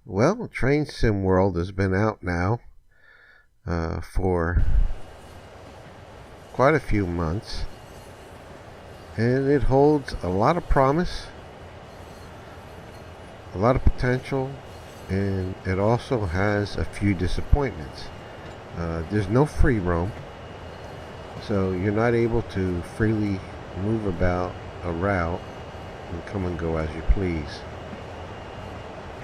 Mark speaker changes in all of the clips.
Speaker 1: Well, Train Sim World has been out now for quite a few months, and it holds a lot of promise, a lot of potential, and it also has a few disappointments. There's no free roam, so you're not able to freely move about a route and come and go as you please.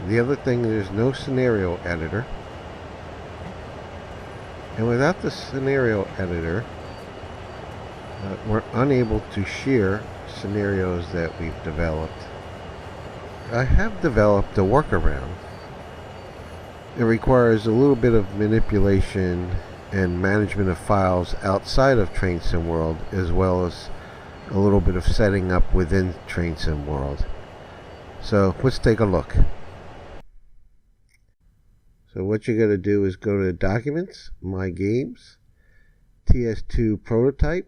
Speaker 1: The other thing, there's no scenario editor. And without the scenario editor, we're unable to share scenarios that we've developed. I have developed a workaround. It requires a little bit of manipulation and management of files outside of Train Sim World, as well as a little bit of setting up within Train Sim World. So let's take a look. So what you're going to do is go to Documents, My Games, TS2 Prototype,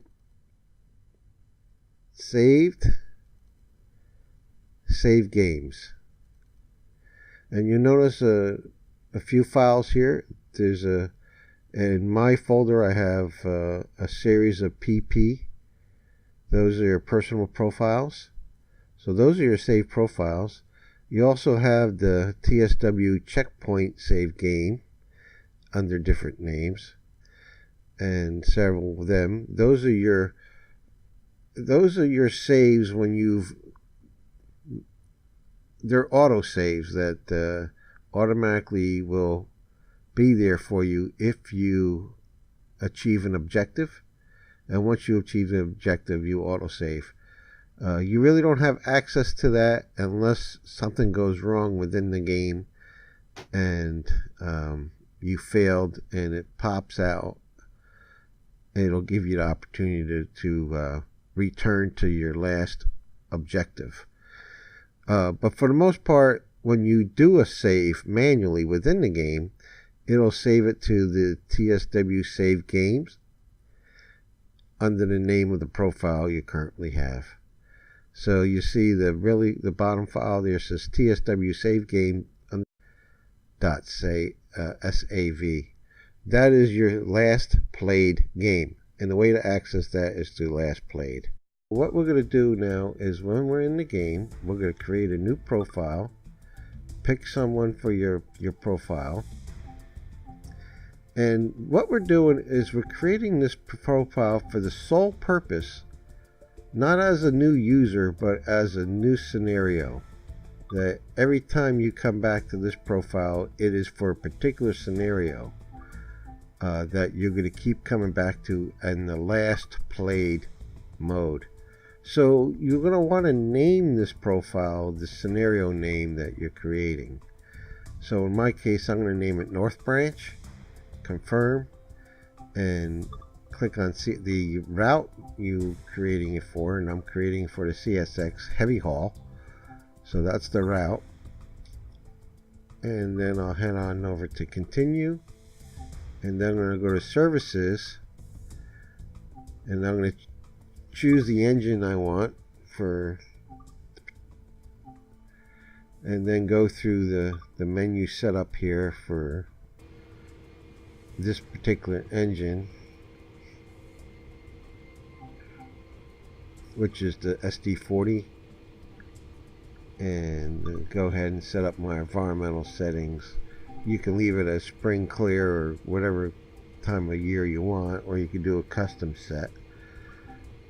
Speaker 1: Saved, Save Games. And you notice a few files here. In my folder I have a series of PP. Those are your personal profiles. So those are your saved profiles. You also have the TSW checkpoint save game under different names, and several of them. Those are your saves when they're auto saves that automatically will be there for you if you achieve an objective. And once you achieve an objective, you auto save. You really don't have access to that unless something goes wrong within the game and you failed and it pops out. It'll give you the opportunity to return to your last objective. But for the most part, when you do a save manually within the game, it'll save it to the TSW save games under the name of the profile you currently have. So you see the bottom file there says TSW save game .sav. That is your last played game, and the way to access that is to last played. What we're going to do now is when we're in the game, we're going to create a new profile, pick someone for your profile, and what we're doing is we're creating this profile for the sole purpose, not as a new user, but as a new scenario. That every time you come back to this profile, it is for a particular scenario that you're going to keep coming back to in the last played mode. So you're going to want to name this profile the scenario name that you're creating. So in my case, I'm going to name it North Branch, confirm, and click on the route you creating it for, and I'm creating for the CSX heavy haul, so that's the route. And then I'll head on over to continue, and then I'm going to go to services, and I'm going to choose the engine I want for, and then go through the menu setup here for this particular engine, which is the SD40, and go ahead and set up my environmental settings. You can leave it as spring clear or whatever time of year you want, or you can do a custom set.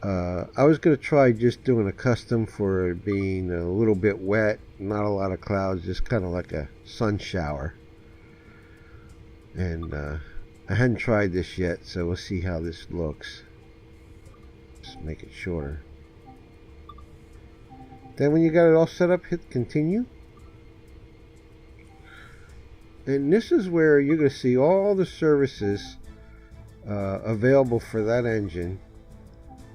Speaker 1: I was going to try just doing a custom for it being a little bit wet, not a lot of clouds, just kind of like a sun shower. And I hadn't tried this yet, so we'll see how this looks. Just make it shorter. Then when you got it all set up, hit continue. And this is where you're going to see all the services available for that engine.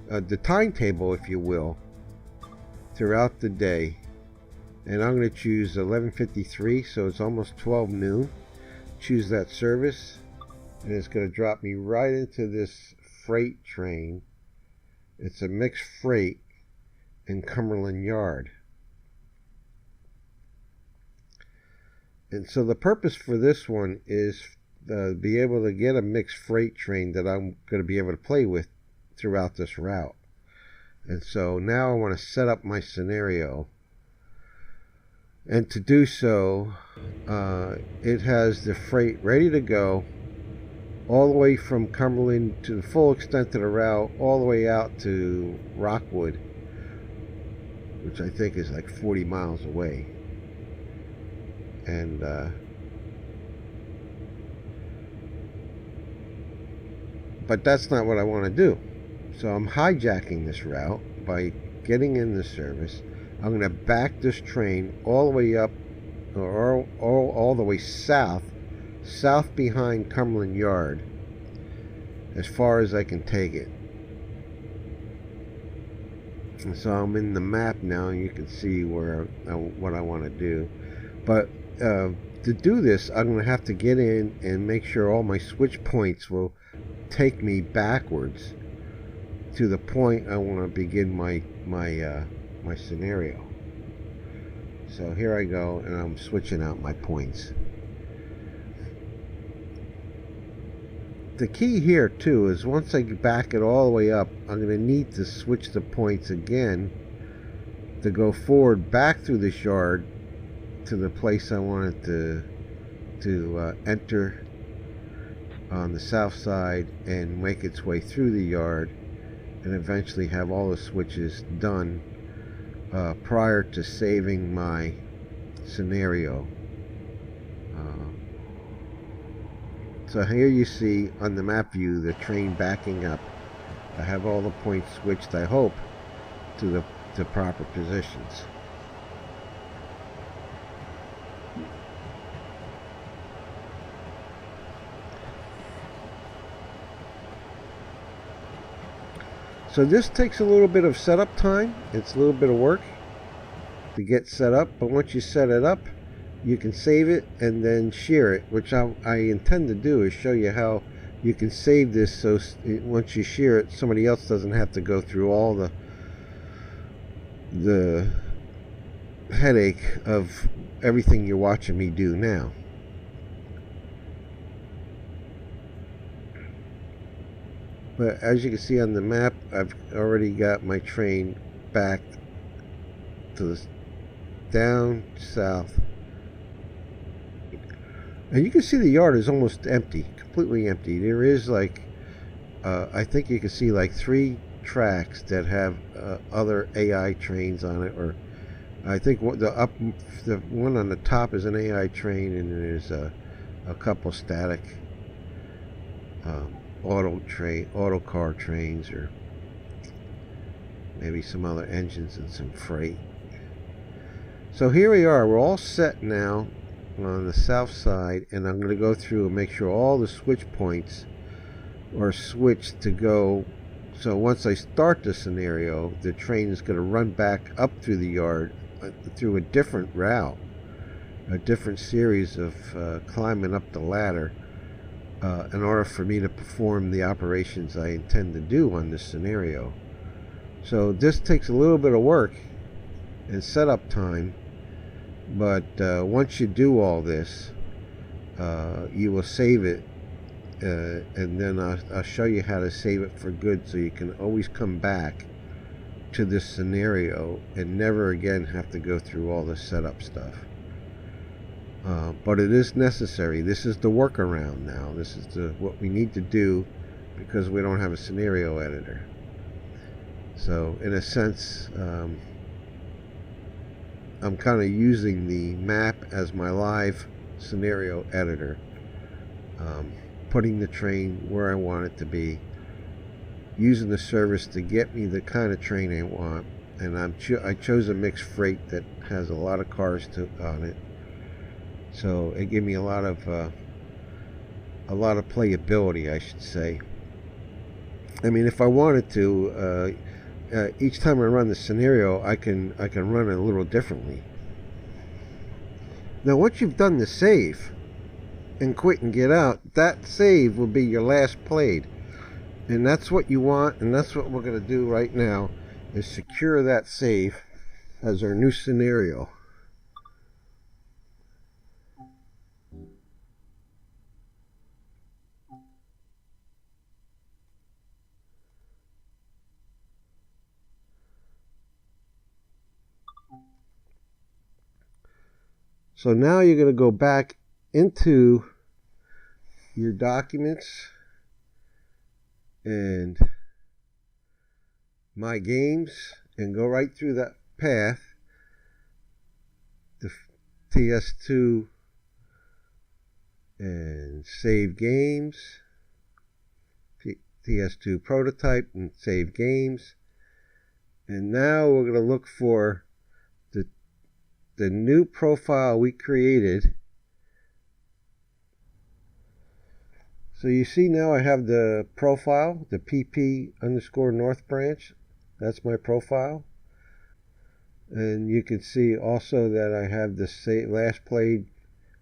Speaker 1: The timetable, if you will, throughout the day. And I'm going to choose 11:53, so it's almost 12 noon. Choose that service, and it's going to drop me right into this freight train. It's a mixed freight in Cumberland Yard. And so the purpose for this one is be able to get a mixed freight train that I'm going to be able to play with throughout this route. And so now I want to set up my scenario. And to do so, it has the freight ready to go all the way from Cumberland to the full extent of the route, all the way out to Rockwood, which I think is like 40 miles away. And but that's not what I want to do. So I'm hijacking this route by getting in the service. I'm going to back this train all the way up, or all the way south behind Cumberland Yard, as far as I can take it. And so I'm in the map now, and you can see where what I want to do. But to do this, I'm going to have to get in and make sure all my switch points will take me backwards to the point I want to begin my scenario. So here I go, and I'm switching out my points. The key here too is once I back it all the way up, I'm going to need to switch the points again to go forward back through this yard to the place I wanted to enter on the south side and make its way through the yard, and eventually have all the switches done prior to saving my scenario. So here you see on the map view the train backing up. I have all the points switched, I hope, to the proper positions. So this takes a little bit of setup time. It's a little bit of work to get set up, but once you set it up, you can save it and then share it, which I intend to do is show you how you can save this so once you share it, somebody else doesn't have to go through all the headache of everything you're watching me do now. But as you can see on the map, I've already got my train back to the down south. And you can see the yard is almost empty, completely empty. There is like, I think you can see like 3 tracks that have other AI trains on it, or I think the one on the top is an AI train, and there's a couple static auto car trains, or maybe some other engines and some freight. So here we are, we're all set now on the south side, and I'm going to go through and make sure all the switch points are switched to go. So once I start the scenario, the train is going to run back up through the yard through a different route, a different series of climbing up the ladder in order for me to perform the operations I intend to do on this scenario. So this takes a little bit of work and setup time, but once you do all this, you will save it, and then I'll show you how to save it for good, so you can always come back to this scenario and never again have to go through all the setup stuff. But it is necessary. This is the workaround now. This is what we need to do because we don't have a scenario editor. So in a sense, I'm kind of using the map as my live scenario editor, putting the train where I want it to be, using the service to get me the kind of train I want, and I chose a mixed freight that has a lot of cars on it, so it gave me a lot of playability, I should say. I mean, if I wanted to, each time I run the scenario, I can run it a little differently. Now, once you've done the save and quit and get out, that save will be your last played, and that's what you want, and that's what we're going to do right now, is secure that save as our new scenario. So now you're going to go back into your documents and my games and go right through that path, the TS2, and save games, TS2 prototype, and save games. And now we're going to look for the new profile we created. So you see now I have the profile, the PP_North branch. That's my profile. And you can see also that I have the last played,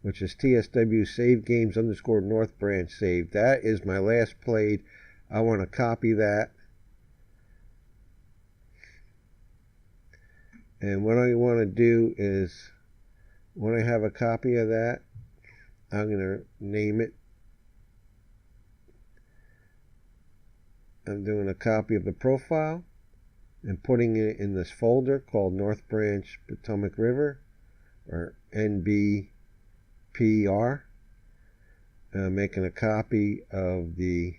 Speaker 1: which is TSW save games_North branch saved. That is my last played. I want to copy that. And what I want to do is, when I have a copy of that, I'm going to name it. I'm doing a copy of the profile and putting it in this folder called North Branch Potomac River, or NBPR. Making a copy of the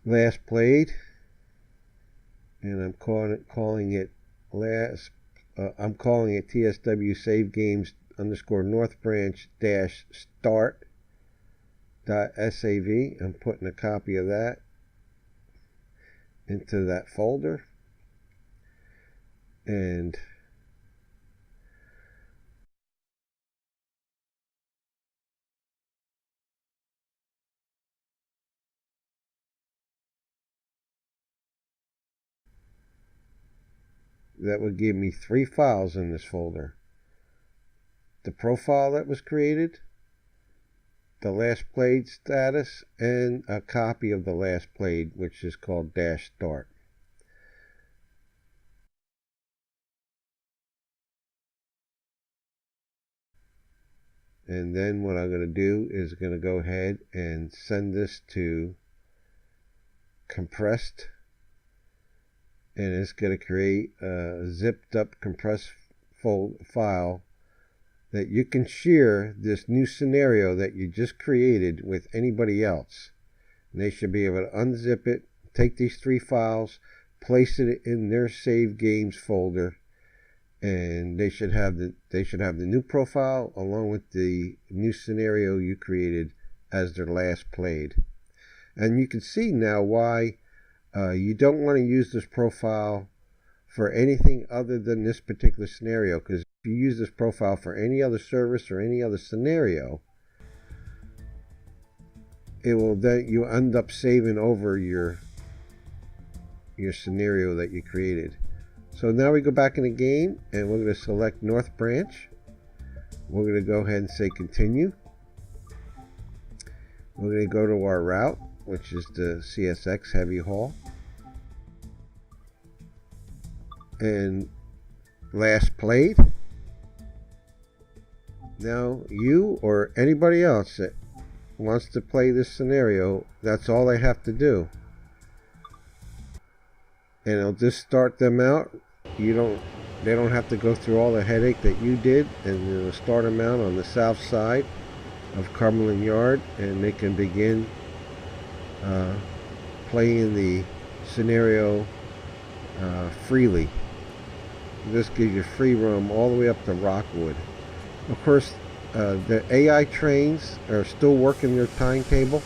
Speaker 1: last played, and I'm calling it TSW save games_North branch start.sav. I'm putting a copy of that into that folder, and that would give me 3 files in this folder: the profile that was created, the last played status, and a copy of the last played, which is called -start. And then what I'm going to do is going to go ahead and send this to compressed, and it's going to create a zipped up compressed file that you can share this new scenario that you just created with anybody else. And they should be able to unzip it, take these 3 files, place it in their save games folder, and they should have the new profile along with the new scenario you created as their last played. And you can see now why you don't want to use this profile for anything other than this particular scenario, because if you use this profile for any other service or any other scenario, it will then you end up saving over your scenario that you created. So now we go back in the game, and we're going to select North Branch. We're going to go ahead and say continue. We're going to go to our route, which is the CSX heavy haul, and last played. Now you or anybody else that wants to play this scenario, that's all they have to do, and it'll just start them out. They don't have to go through all the headache that you did, and it'll start them out on the south side of Cumberland Yard, and they can begin playing the scenario freely. This gives you free roam all the way up to Rockwood. Of course, the AI trains are still working their timetable,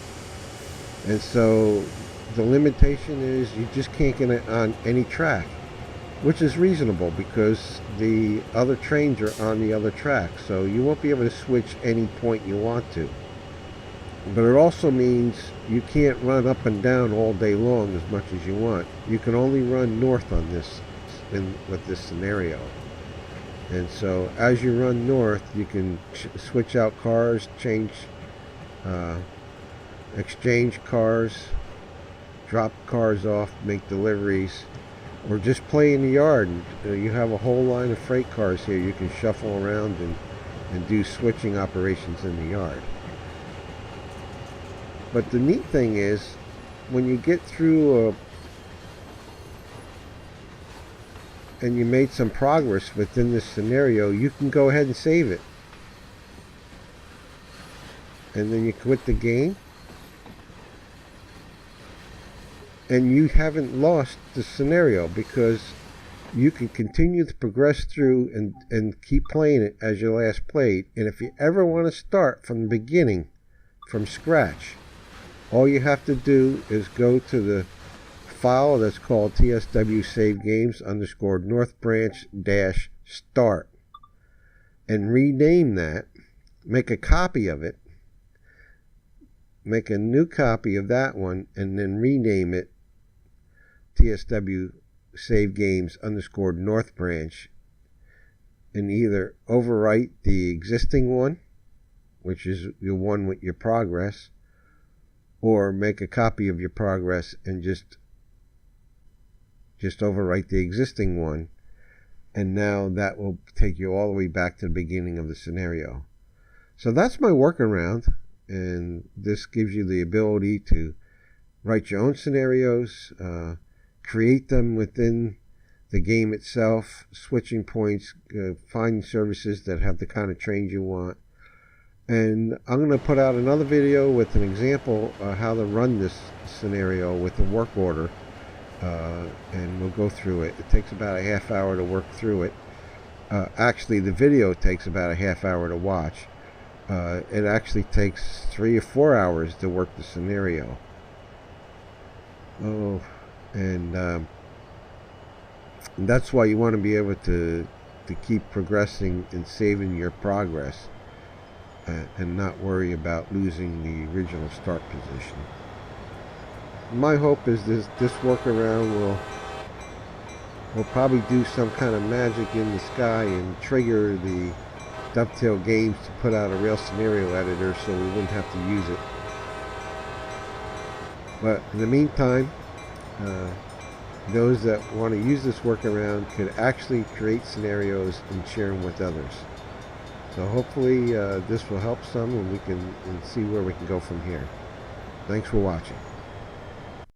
Speaker 1: and so the limitation is you just can't get it on any track, which is reasonable because the other trains are on the other track, so you won't be able to switch any point you want to. But it also means you can't run up and down all day long as much as you want. You can only run north on this with this scenario. And so as you run north, you can switch out cars, exchange cars, drop cars off, make deliveries, or just play in the yard. You have a whole line of freight cars here. You can shuffle around and do switching operations in the yard. But the neat thing is, when you get through and you made some progress within this scenario, you can go ahead and save it. And then you quit the game. And you haven't lost the scenario, because you can continue to progress through and keep playing it as you last played. And if you ever want to start from the beginning, from scratch, all you have to do is go to the file that's called TSW Save Games _ North Branch - start, and rename that. Make a copy of it. Make a new copy of that one, and then rename it TSW Save Games _ North Branch, and either overwrite the existing one, which is the one with your progress, or make a copy of your progress and just overwrite the existing one, and now that will take you all the way back to the beginning of the scenario. So that's my workaround, and this gives you the ability to write your own scenarios, create them within the game itself, switching points, finding services that have the kind of trains you want. And I'm going to put out another video with an example of how to run this scenario with the work order, and we'll go through it. It takes about a half hour to work through it. Actually, the video takes about a half hour to watch. It actually takes 3 or 4 hours to work the scenario. And that's why you want to be able to keep progressing and saving your progress, and not worry about losing the original start position. My hope is this workaround will probably do some kind of magic in the sky and trigger the Dovetail Games to put out a real scenario editor, so we wouldn't have to use it. But in the meantime, those that want to use this workaround could actually create scenarios and share them with others. So hopefully this will help some, and we can see where we can go from here. Thanks for watching.